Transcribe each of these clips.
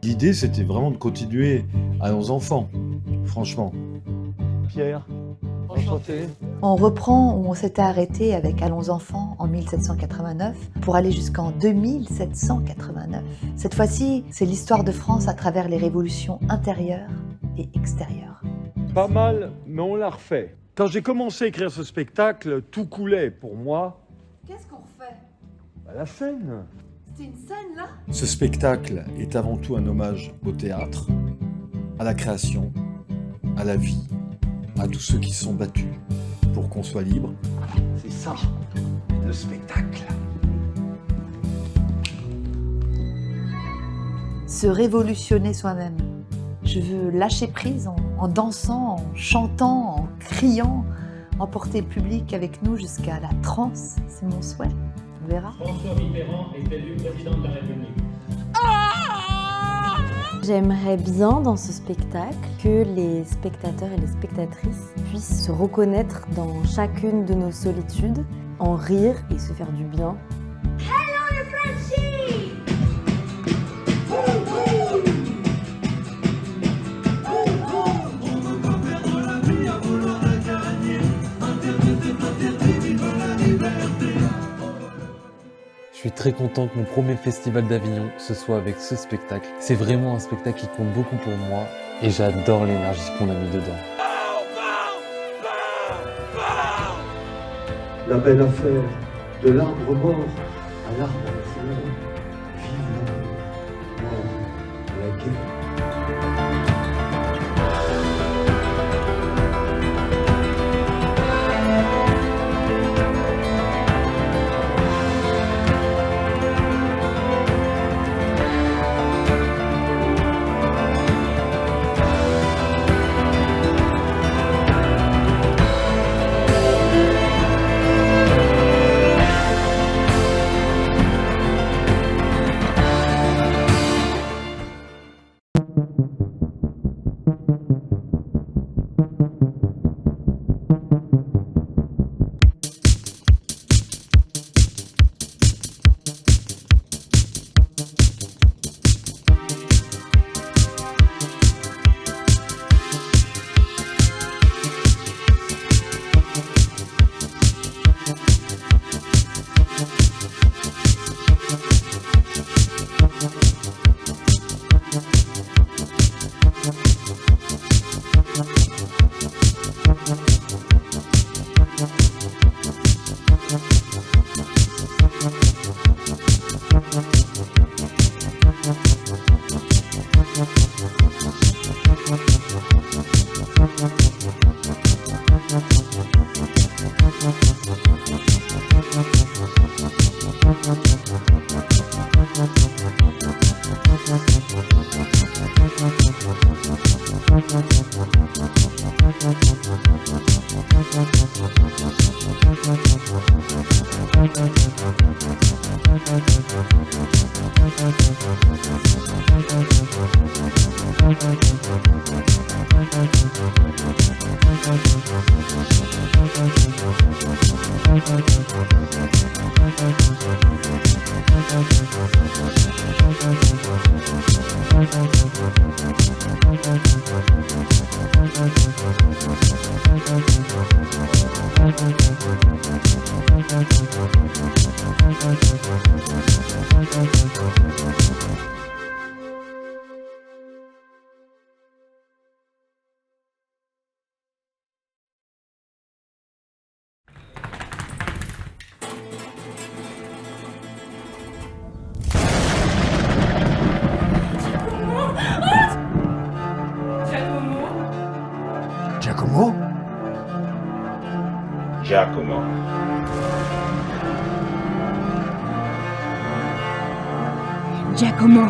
L'idée, c'était vraiment de continuer à nos enfants, franchement. Pierre, enchanté. On reprend où on s'était arrêté avec Allons enfants en 1789 pour aller jusqu'en 2789. Cette fois-ci, c'est l'histoire de France à travers les révolutions intérieures et extérieures. Pas mal, mais on l'a refait. Quand j'ai commencé à écrire ce spectacle, tout coulait pour moi. Qu'est-ce qu'on refait? La scène. C'est une scène là? Ce spectacle est avant tout un hommage au théâtre, à la création, à la vie, à tous ceux qui se sont battus pour qu'on soit libre. C'est ça, le spectacle. Se révolutionner soi-même. Je veux lâcher prise en dansant, en chantant, en criant, emporter le public avec nous jusqu'à la transe, c'est mon souhait. On verra. François Mitterrand est élu président de la République. J'aimerais bien dans ce spectacle que les spectateurs et les spectatrices puissent se reconnaître dans chacune de nos solitudes, en rire et se faire du bien. Je suis très content que mon premier festival d'Avignon, ce soit avec ce spectacle. C'est vraiment un spectacle qui compte beaucoup pour moi et j'adore l'énergie qu'on a mis dedans. La belle affaire, de l'arbre mort à l'arbre à la fleur. Vive l'amour, mort à la guerre. Giacomo? Giacomo. Giacomo.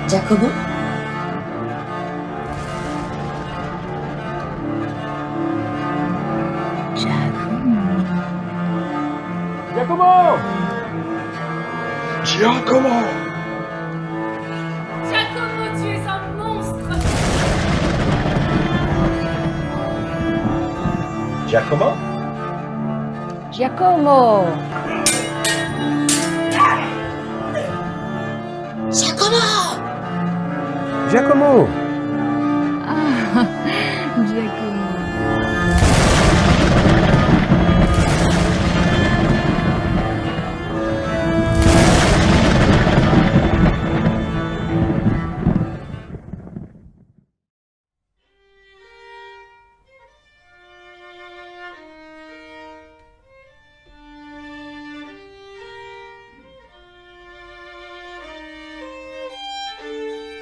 Giacomo? Giacomo! Giacomo! Giacomo, tu es un monstre. Giacomo? Giacomo! Giacomo! Giacomo! Ah, Giacomo.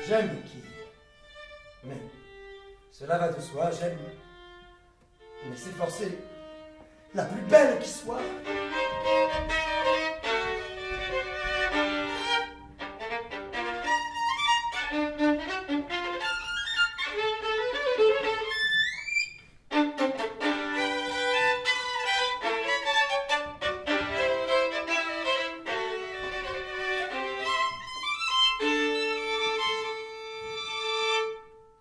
J'aime qui. Mais cela va de soi, j'aime. Mais c'est forcé. La plus belle qui soit.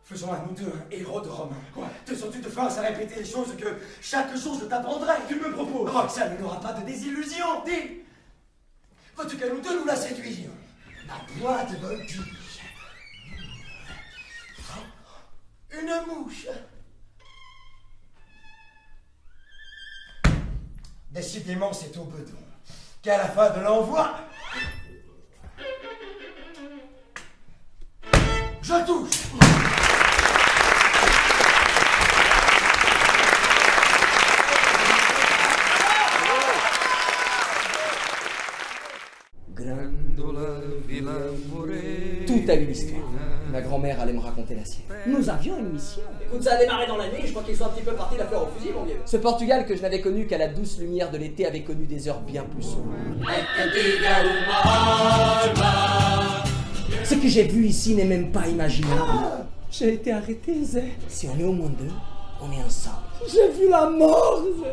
Faisons à nous deux un héros de Romain. Quoi? Te sens-tu de force à répéter les choses que chaque jour je t'apprendrai? Tu me proposes? Roxane n'aura pas de désillusion, dis! Veux-tu qu'à nous deux nous la séduisions? La boîte voltige. Une mouche. Décidément, c'est au bedon qu'à la fin de l'envoi, je touche. Tout a une histoire. Ma grand-mère allait me raconter la sienne. Nous avions une mission. Écoute, ça a démarré dans l'année, je crois qu'ils sont un petit peu partis la fleur au fusil, mon vieux. Ce Portugal que je n'avais connu qu'à la douce lumière de l'été avait connu des heures bien plus sombres. Ce que j'ai vu ici n'est même pas imaginable. J'ai été arrêté, Zé. Si on est au moins deux, on est ensemble. J'ai vu la mort, Zé.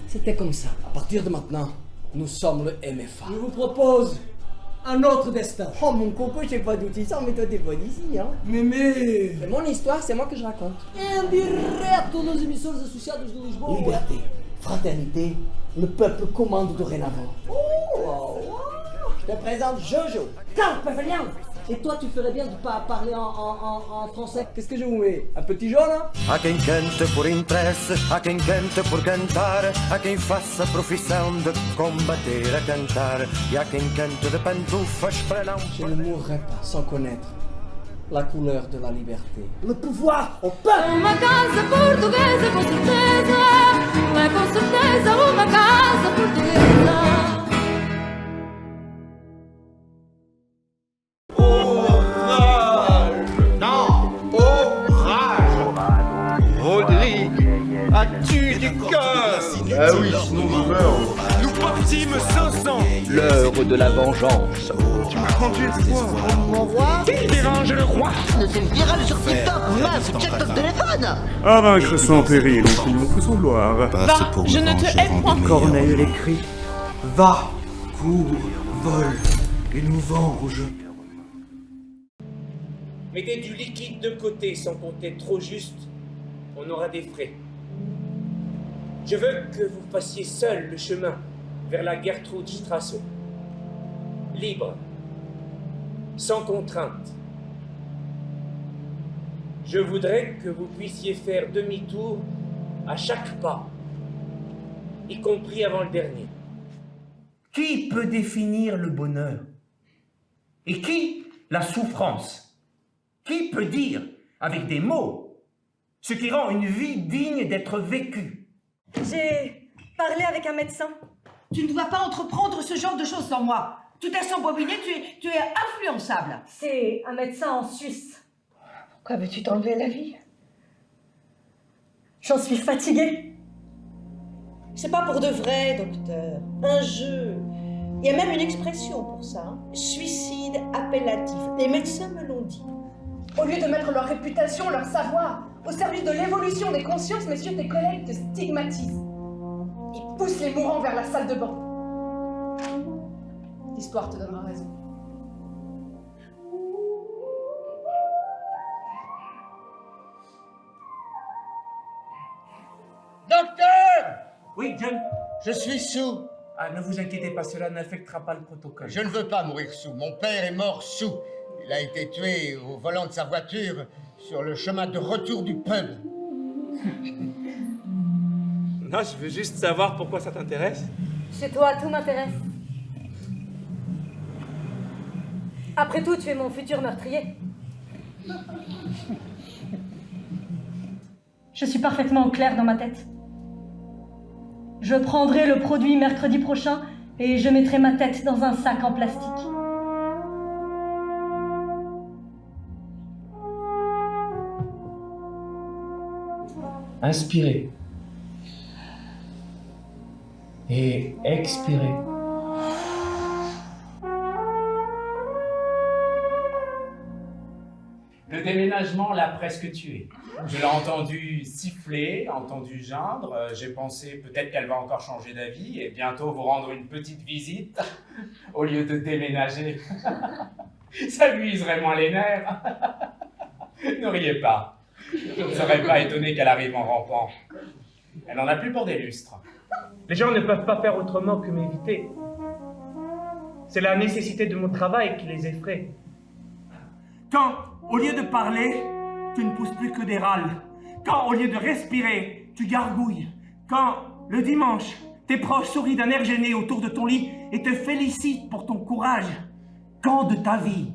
C'était comme ça. À partir de maintenant, nous sommes le MFA. Je vous propose un autre destin. Oh mon coco, je sais pas d'où tu sors, mais toi t'es pas d'ici, hein. Mais... C'est mon histoire, c'est moi que je raconte. En direct nos émissions associadas de Lisboa. Liberté, fraternité, le peuple commande dorénavant. Oh, je te présente Jojo. Carpe Valiant. Et toi, tu ferais bien de pas parler en français. Qu'est-ce que je vous mets? Un petit jaune, hein? Há quem cante por interesse, há quem cante por cantar, há quem faça profissão de combater a cantar, e há quem cante de pantufas para não... Je ne mourrai pas sans connaître la couleur de la liberté. Le pouvoir au peuple! Uma casa portuguesa, com certeza. É com certeza uma casa portuguesa. As-tu du cœur? Ah oui, sinon je meurs. Nous partîmes 500. L'heure de la vengeance. Tu m'as rendu espoir. Mon roi, il dérange le roi. C'est viral sur TikTok, mince, check ton téléphone. À vaincre sans péril, on fait mon sans gloire. Va, je ne te hais point. Corneille l'écrit. Va, cours, vole, et nous venge. Mettez du liquide de côté sans compter trop juste, on aura des frais. Je veux que vous fassiez seul le chemin vers la Gertrudstrasse. Libre, sans contrainte. Je voudrais que vous puissiez faire demi-tour à chaque pas, y compris avant le dernier. Qui peut définir le bonheur? Et qui la souffrance? Qui peut dire, avec des mots, ce qui rend une vie digne d'être vécue? J'ai parlé avec un médecin. Tu ne dois pas entreprendre ce genre de choses sans moi. Tout à s'embobiné, tu es influençable. C'est un médecin en Suisse. Pourquoi veux-tu t'enlever la vie? J'en suis fatiguée. C'est pas pour de vrai, docteur. Un jeu. Il y a même une expression pour ça. Hein. Suicide appellatif. Les médecins me l'ont dit. Au lieu de mettre leur réputation, leur savoir au service de l'évolution des consciences, messieurs, tes collègues te stigmatisent. Ils poussent les mourants vers la salle de bain. L'histoire te donnera raison. Docteur! Oui, John? Je suis sous. Ah, ne vous inquiétez pas, cela n'affectera pas le protocole. Je ne veux pas mourir sous. Mon père est mort sous. Il a été tué au volant de sa voiture sur le chemin de retour du pub. Non, je veux juste savoir pourquoi ça t'intéresse. Chez toi, tout m'intéresse. Après tout, tu es mon futur meurtrier. Je suis parfaitement au clair dans ma tête. Je prendrai le produit mercredi prochain et je mettrai ma tête dans un sac en plastique. Inspirez. Et expirez. Le déménagement l'a presque tuée. Je l'ai entendu siffler, entendu geindre. J'ai pensé peut-être qu'elle va encore changer d'avis et bientôt vous rendre une petite visite au lieu de déménager. Ça lui userait moins les nerfs. Ne riez pas. Je ne serais pas étonné qu'elle arrive en rampant. Elle n'en a plus pour des lustres. Les gens ne peuvent pas faire autrement que m'éviter. C'est la nécessité de mon travail qui les effraie. Quand, au lieu de parler, tu ne pousses plus que des râles. Quand, au lieu de respirer, tu gargouilles. Quand, le dimanche, tes proches sourient d'un air gêné autour de ton lit et te félicitent pour ton courage. Quand de ta vie,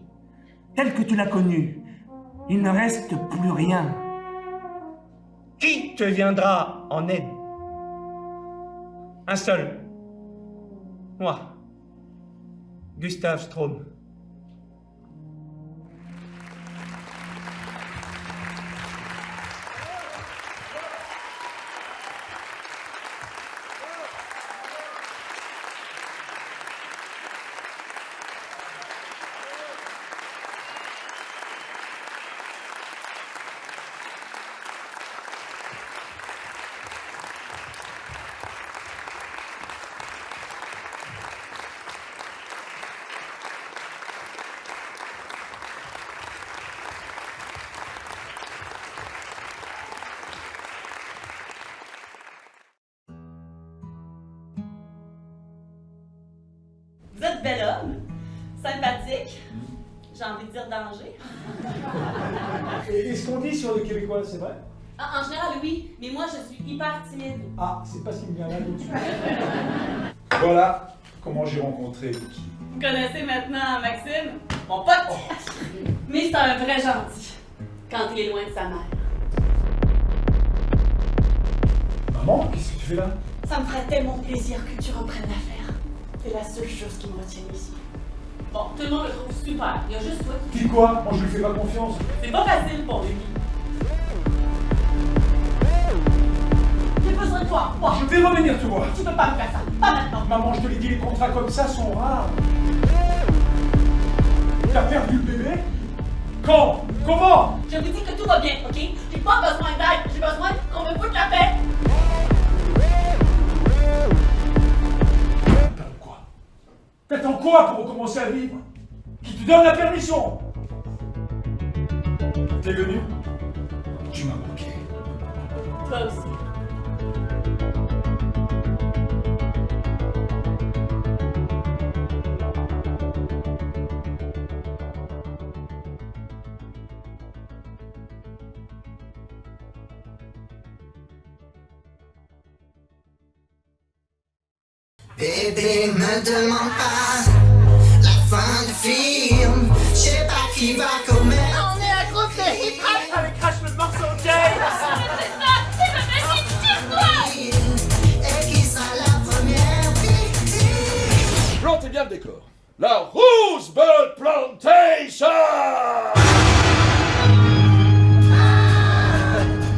telle que tu l'as connue, il ne reste plus rien. Qui te viendra en aide? Un seul. Moi. Gustave Straub. Vous êtes bel homme, sympathique, j'ai envie de dire danger. Et ce qu'on dit sur les Québécois, c'est vrai? Ah, en général, oui, mais moi, je suis hyper timide. Ah, c'est pas ce qui me vient là tout de suite. Voilà comment j'ai rencontré Vicky. Vous connaissez maintenant Maxime, mon pote. Mais c'est un vrai gentil, quand il est loin de sa mère. Maman, qu'est-ce que tu fais là? Ça me ferait tellement plaisir que tu reprennes l'affaire. C'est la seule chose qui me retient ici. Bon, tout le monde le trouve super. Il y a juste toi qui... Dis quoi? Moi, je lui fais pas confiance. C'est pas facile pour lui. J'ai besoin de toi. Bon. Je vais revenir te voir. Tu peux pas me faire ça. Pas maintenant. Maman, je te l'ai dit, les contrats comme ça sont rares. T'as perdu le bébé? Quand? Comment? Je vous dis que tout va bien, ok? J'ai pas besoin d'aide. J'ai besoin qu'on me foute la paix. T'attends quoi pour recommencer à vivre? Qui te donne la permission? T'es venu? Tu m'as manqué. Toi aussi. Bébé, me demande pas la fin du film. Je sais pas qui va commettre. On est un groupe de hip-hop. Allez, crache le morceau, Jay! Et qui sera la première victime? Plantez bien le décor. La Rosebud Plantation!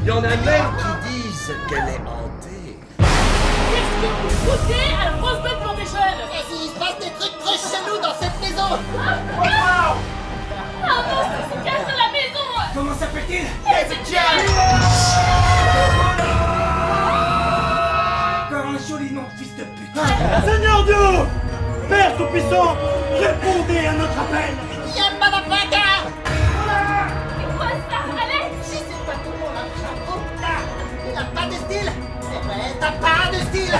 Il y en a même qui disent qu'elle est hantée. Qu'est-ce que vous foutez à la Rosebud Plantation? Il se passe des trucs très chelous dans cette maison. Ah non, ça se cache de la maison. Comment s'appelle-t-il? Encore un joli nom de fils de pute. Seigneur Dieu! Père Tout-Puissant, répondez à notre appel! Y'a pas de fracas! C'est quoi ça? Allez! Je sais pas comment on a chapeau. Il a pas de style. C'est vrai, t'as pas de style.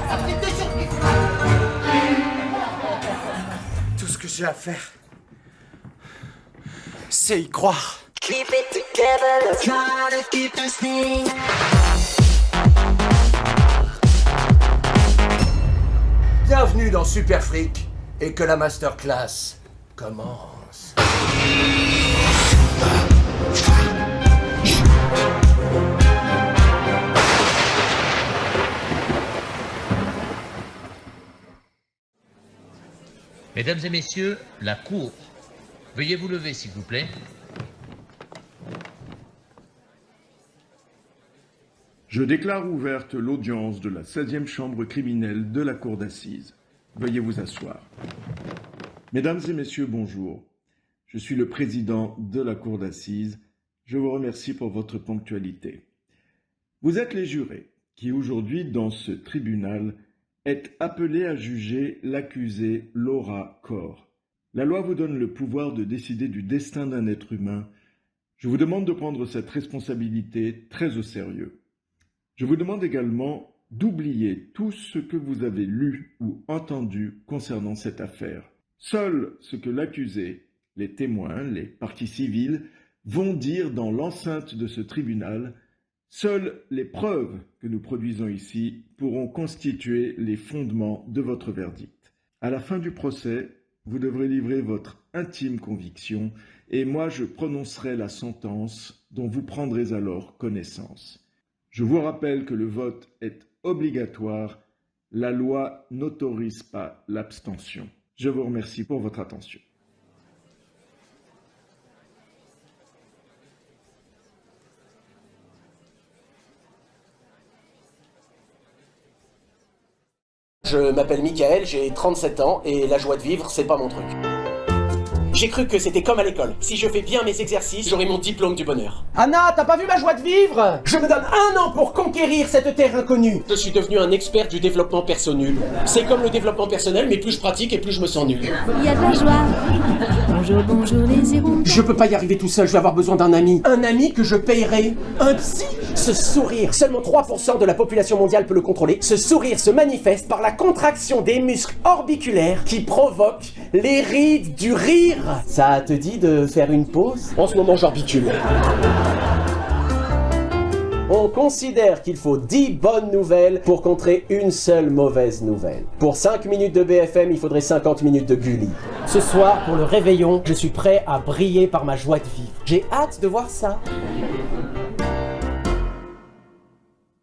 Ça fait 2 jours qu'il Tout ce que j'ai à faire, c'est y croire. Keep it together, let's try to keep this thing. Bienvenue dans Super Freak et que la masterclass commence. Mesdames et messieurs, la cour. Veuillez vous lever, s'il vous plaît. Je déclare ouverte l'audience de la 16e chambre criminelle de la cour d'assises. Veuillez vous asseoir. Mesdames et messieurs, bonjour. Je suis le président de la cour d'assises. Je vous remercie pour votre ponctualité. Vous êtes les jurés qui, aujourd'hui, dans ce tribunal, êtes appelés à juger l'accusée Laura Corr. La loi vous donne le pouvoir de décider du destin d'un être humain. Je vous demande de prendre cette responsabilité très au sérieux. Je vous demande également d'oublier tout ce que vous avez lu ou entendu concernant cette affaire. Seul ce que l'accusé, les témoins, les parties civiles vont dire dans l'enceinte de ce tribunal, seules les preuves que nous produisons ici pourront constituer les fondements de votre verdict. À la fin du procès, vous devrez livrer votre intime conviction et moi je prononcerai la sentence dont vous prendrez alors connaissance. Je vous rappelle que le vote est obligatoire. La loi n'autorise pas l'abstention. Je vous remercie pour votre attention. Je m'appelle Michael, j'ai 37 ans et la joie de vivre, c'est pas mon truc. J'ai cru que c'était comme à l'école. Si je fais bien mes exercices, j'aurai mon diplôme du bonheur. Anna, t'as pas vu ma joie de vivre? Je me donne 1 an pour conquérir cette terre inconnue. Je suis devenu un expert du développement perso nul. C'est comme le développement personnel, mais plus je pratique et plus je me sens nul. Il y a de la joie. Bonjour, bonjour les héros. Je peux pas y arriver tout seul, je vais avoir besoin d'un ami. Un ami que je payerai. Un psy. Ce sourire, seulement 3% de la population mondiale peut le contrôler. Ce sourire se manifeste par la contraction des muscles orbiculaires qui provoquent les rides du rire. Ça te dit de faire une pause? En ce moment, j'orbicule. On considère qu'il faut 10 bonnes nouvelles pour contrer une seule mauvaise nouvelle. Pour 5 minutes de BFM, il faudrait 50 minutes de Gulli. Ce soir, pour le réveillon, je suis prêt à briller par ma joie de vivre. J'ai hâte de voir ça.